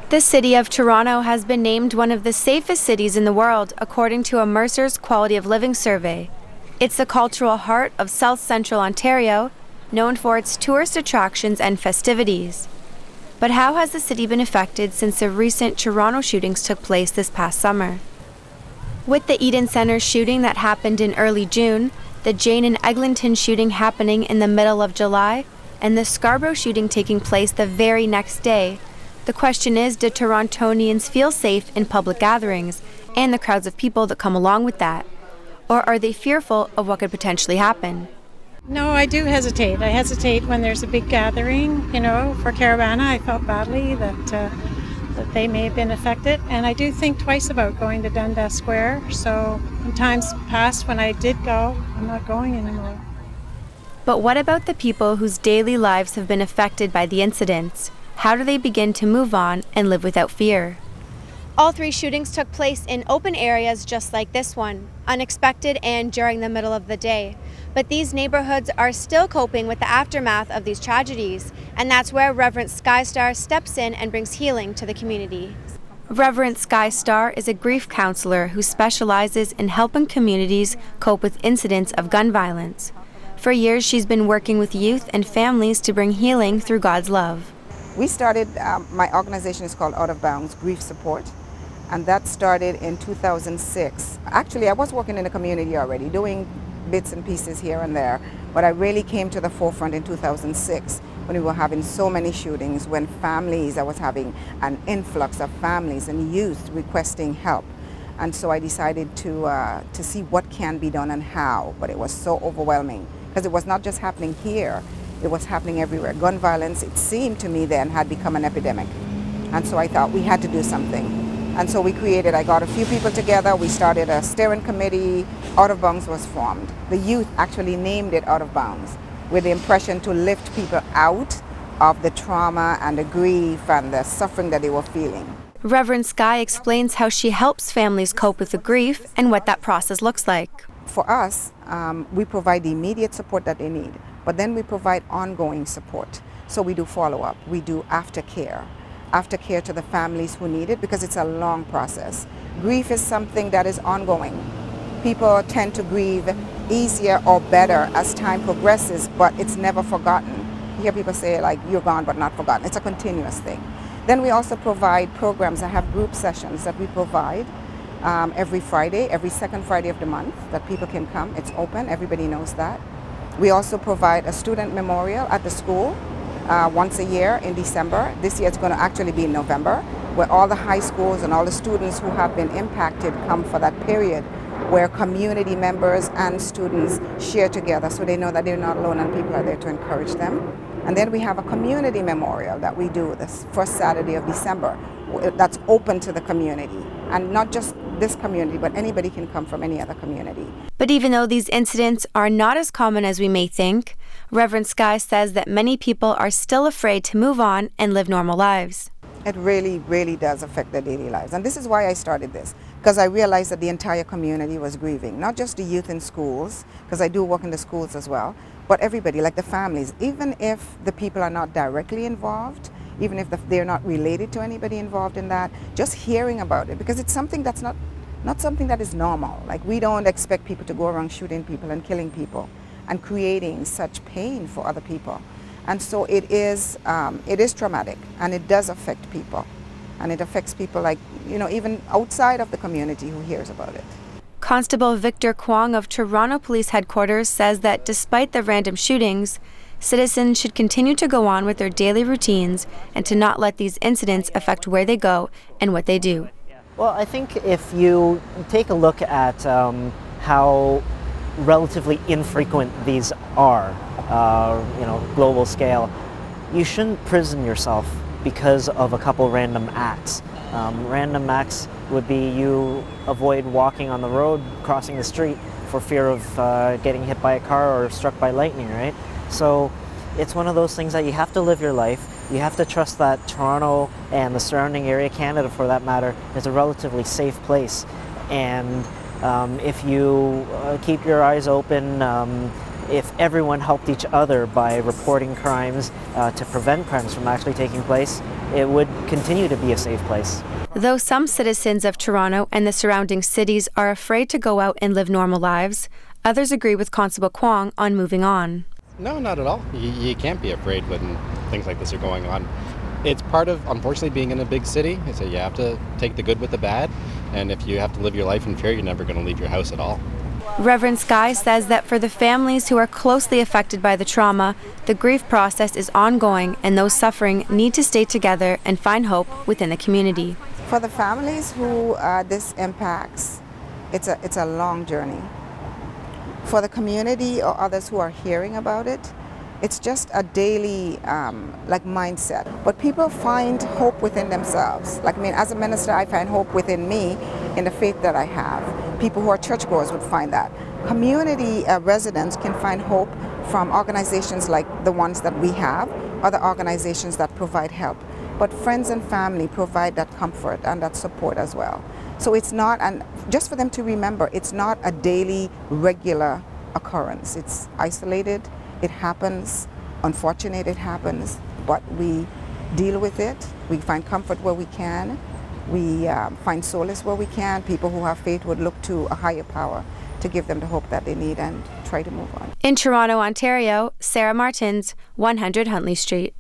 The city of Toronto has been named one of the safest cities in the world, according to a Mercer's Quality of Living survey. It's the cultural heart of South Central Ontario, known for its tourist attractions and festivities. But how has the city been affected since the recent Toronto shootings took place this past summer? With the Eden Centre shooting that happened in early June, the Jane and Eglinton shooting happening in the middle of July, and the Scarborough shooting taking place the very next day, the question is, do Torontonians feel safe in public gatherings and the crowds of people that come along with that? Or are they fearful of what could potentially happen? No, I do hesitate. I hesitate when there's a big gathering. For Caravana, I felt badly that they may have been affected. And I do think twice about going to Dundas Square. So in times past when I did go, I'm not going anymore. But what about the people whose daily lives have been affected by the incidents? How do they begin to move on and live without fear? All three shootings took place in open areas just like this one, unexpected and during the middle of the day. But these neighborhoods are still coping with the aftermath of these tragedies, and that's where Reverend Sky Starr steps in and brings healing to the community. Reverend Sky Starr is a grief counselor who specializes in helping communities cope with incidents of gun violence. For years, she's been working with youth and families to bring healing through God's love. We started, my organization is called Out of Bounds Grief Support, and that started in 2006. Actually, I was working in the community already, doing bits and pieces here and there, but I really came to the forefront in 2006 when we were having so many shootings, when I was having an influx of families and youth requesting help. And so I decided to see what can be done and how, but it was so overwhelming because it was not just happening here. It was happening everywhere. Gun violence, it seemed to me then, had become an epidemic. And so I thought we had to do something. And so I got a few people together, we started a steering committee, Out of Bounds was formed. The youth actually named it Out of Bounds, with the impression to lift people out of the trauma and the grief and the suffering that they were feeling. Reverend Sky explains how she helps families cope with the grief and what that process looks like. For us, we provide the immediate support that they need. But then we provide ongoing support. So we do follow-up, we do aftercare to the families who need it, because it's a long process. Grief is something that is ongoing. People tend to grieve easier or better as time progresses, but it's never forgotten. You hear people say, like, you're gone but not forgotten. It's a continuous thing. Then we also provide programs. I have group sessions that we provide every Friday, every second Friday of the month, that people can come. It's open, everybody knows that. We also provide a student memorial at the school once a year in December. This year it's going to actually be in November, where all the high schools and all the students who have been impacted come for that period, where community members and students share together so they know that they're not alone and people are there to encourage them. And then we have a community memorial that we do this first Saturday of December that's open to the community, and not just this community, but anybody can come from any other community. But even though these incidents are not as common as we may think, Reverend Sky says that many people are still afraid to move on and live normal lives. It really, really does affect their daily lives. And this is why I started this, because I realized that the entire community was grieving, not just the youth in schools, because I do work in the schools as well, but everybody, like the families, even if the people are not directly involved, even if they're not related to anybody involved in that, just hearing about it, because it's something that's not something that is normal. Like, we don't expect people to go around shooting people and killing people and creating such pain for other people. And so it is traumatic, and it does affect people. And it affects people, like, even outside of the community who hears about it. Constable Victor Kwong of Toronto Police Headquarters says that despite the random shootings, citizens should continue to go on with their daily routines and to not let these incidents affect where they go and what they do. Well, I think if you take a look at how relatively infrequent these are, global scale, you shouldn't prison yourself because of a couple random acts. Random acts would be you avoid walking on the road, crossing the street for fear of getting hit by a car or struck by lightning, right? So it's one of those things that you have to live your life. You have to trust that Toronto and the surrounding area, Canada for that matter, is a relatively safe place. And if you keep your eyes open, if everyone helped each other by reporting crimes to prevent crimes from actually taking place, it would continue to be a safe place. Though some citizens of Toronto and the surrounding cities are afraid to go out and live normal lives, others agree with Constable Kwong on moving on. No, not at all. You can't be afraid when things like this are going on. It's part of, unfortunately, being in a big city. So you have to take the good with the bad, and if you have to live your life in fear, you're never going to leave your house at all. Reverend Sky says that for the families who are closely affected by the trauma, the grief process is ongoing and those suffering need to stay together and find hope within the community. For the families who this impacts, it's a long journey. For the community or others who are hearing about it, it's just a daily mindset. But people find hope within themselves. As a minister, I find hope within me in the faith that I have. People who are churchgoers would find that. Community residents can find hope from organizations like the ones that we have, other organizations that provide help. But friends and family provide that comfort and that support as well. So it's not, and just for them to remember, it's not a daily, regular occurrence. It's isolated. It happens, unfortunate it happens, but we deal with it. We find comfort where we can. We find solace where we can. People who have faith would look to a higher power to give them the hope that they need and try to move on. In Toronto, Ontario, Sarah Martins, 100 Huntley Street.